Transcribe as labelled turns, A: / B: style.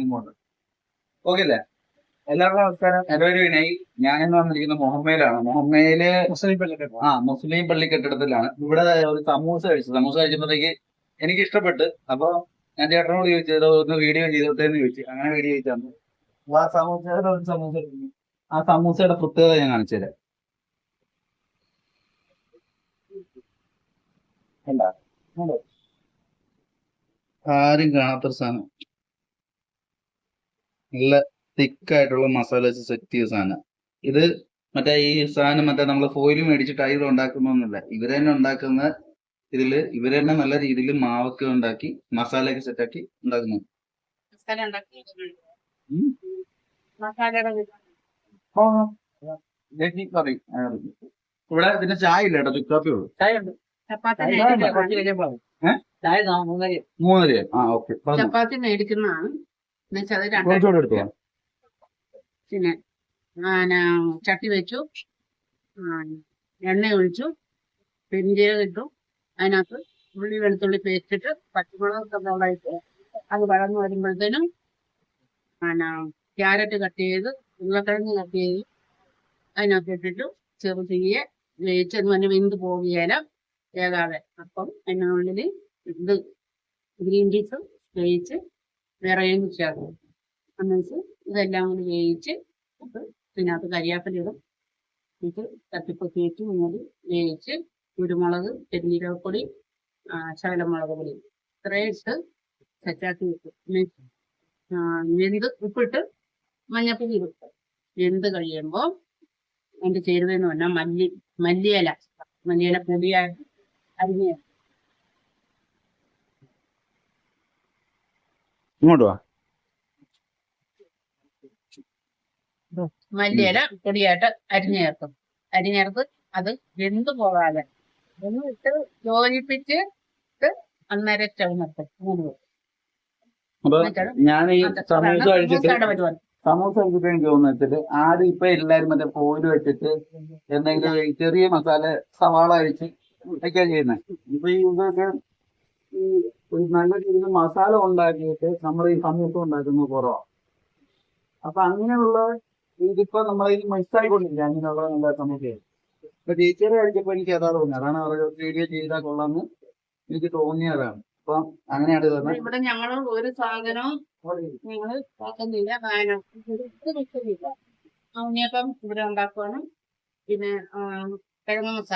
A: ഇങ്ങോട്ട്. ഓക്കെ അല്ലേ? എല്ലാവർക്കും നമസ്കാരം. എൻ്റെ പേര് വിനയ്. ഞാനിന്ന് വന്നിരിക്കുന്നത് മുഹമ്മയിലാണ്. മുഹമ്മയില് മുസ്ലിം പള്ളി കെട്ടിടത്തിലാണ്. ഇവിടെ ഒരു സമൂസ കഴിച്ചപ്പോഴത്തേക്ക് എനിക്ക് ഇഷ്ടപ്പെട്ട്. അപ്പൊ ഞാൻ ചേട്ടനോട് ചോദിച്ചത് ഒന്ന് വീഡിയോ ചെയ്തോട്ടേന്ന് ചോദിച്ചു. അങ്ങനെ വീഡിയോ ചെയ്താണ്. ആ സമൂസയുടെ ഒരു സമൂസ എടുക്കുന്നു. ആ സമൂസയുടെ പ്രത്യേകത ഞാൻ കാണിച്ചു തരാം. കണ്ടോ? കണ്ടോ? ആരും കാണാത്തൊരു സാധനം. നല്ല തിക്കായിട്ടുള്ള മസാല വെച്ച് സെറ്റ് ചെയ്ത സാധനം. ഇത് മറ്റേ ഈ സാധനം മറ്റേ നമ്മള് ഫോയിൽ മേടിച്ചിട്ട് അതിൽ ഉണ്ടാക്കുന്നൊന്നുമില്ല. ഇവര് തന്നെ ഉണ്ടാക്കുന്ന ഇതില് ഇവര് തന്നെ നല്ല രീതിയിൽ മാവൊക്കെ ഉണ്ടാക്കി മസാലയൊക്കെ സെറ്റാക്കി ഉണ്ടാക്കുന്നു. ഇവിടെ ഇതിന്റെ ചായ ഇല്ല കേട്ടോ, ചുക്കാപ്പി ഉള്ളൂ. മൂന്നര. ആ ഓക്കെ.
B: ചപ്പാത്തി മേടിക്കുന്നതാണ്.
A: എടുത്തോ.
B: പിന്നെ ചട്ടി വെച്ചു, എണ്ണ ഒഴിച്ചു, പെരിഞ്ജീരകം ഇട്ടു. അതിനകത്ത് ഉള്ളി വെളുത്തുള്ളി പേസ്റ്റിട്ട് പച്ചമുളക് സവാളയിട്ട് അത് വളർന്നു വരുമ്പോഴത്തേനും ക്യാരറ്റ് കട്ട് ചെയ്ത് ഉരുളക്കിഴങ്ങ് കട്ട് ചെയ്ത് അതിനകത്ത് ഇട്ടിട്ട് ചെറുതീയെ വേവിച്ച് അത് തന്നെ വെന്ത് പോവുകയില്ല വേകാതെ. അപ്പം അതിനുള്ളിൽ ഇത് ഗ്രീൻ പീസ് വേവിച്ച് വിറയും ചേർക്കും. എന്നുവെച്ച് ഇതെല്ലാം കൂടി വേവിച്ച് ഇതിനകത്ത് കരിയാപ്പിലിടും. ഇത് തട്ടിപ്പൊത്തി വെച്ച് മുന്നോട്ട് വേവിച്ച് കുരുമുളക്, പെരുംജീരകപ്പൊടി, ശകലമുളക് പൊടി ഇത്രയും ഇട്ട് സെറ്റാക്കി വെക്കും. വെന്ത് ഉപ്പിട്ട് മഞ്ഞപ്പൊടി ഇടും. വെന്ത് കഴിയുമ്പോൾ അതിൻ്റെ ചേരുവെന്ന് പറഞ്ഞാൽ മല്ലിയില പൊടിയായിട്ട് അരിഞ്ഞ
A: ഇങ്ങോട്ട് വാ.
B: മല്ലിയില പൊടിയായിട്ട് അരിഞ്ഞേർക്കും. അരിഞ്ഞേർത്ത് അത് വെന്ത് പോകാതെ ഒന്ന് ഇട്ട് യോജിപ്പിച്ച് അന്നേരം സ്റ്റവ് നിർത്തും.
A: അപ്പൊ ഞാൻ ഈ സമൂസ കഴിച്ചിട്ട് എനിക്ക് തോന്നുന്നത് ആദ്യം ഇപ്പൊ എല്ലാരും മറ്റേ ഫോയിൽ വെച്ചിട്ട് എന്തെങ്കിലും ചെറിയ മസാല സവാള അഴിച്ച് ഒക്കെ ചെയ്യുന്നത്. ഇപ്പൊ ഈ ഇതൊക്കെ ഈ നല്ല രീതിയിൽ മസാല ഉണ്ടാക്കിയിട്ട് നമ്മൾ ഈ സമൂസ ഉണ്ടാക്കുന്നത് കുറവാണ്. അപ്പൊ അങ്ങനെയുള്ള ഇതിപ്പോ നമ്മളതിൽ മിസ്സായിക്കൊണ്ടിരിക്കുക. അങ്ങനെയുള്ള നല്ല സമൂസയാണ്. ഇപ്പൊ ടീച്ചർ കഴിച്ചപ്പോ എനിക്ക് അതാണ് തോന്നിയത്. അതാണ് അവരുടെ വീഡിയോ ചെയ്താൽ കൊള്ളാന്ന് എനിക്ക് തോന്നിയതാണ്. അപ്പൊ അങ്ങനെയാണ് പറഞ്ഞത്.
B: ഇവിടെ ഞങ്ങൾ ഒരു സാധനവും ഞങ്ങൾ ഉണ്ടാക്കുന്നില്ല. ഉണ്ണിയപ്പം ഇവിടെ ഉണ്ടാക്കുവാണ്. പിന്നെ കിഴങ്ങ് മസാല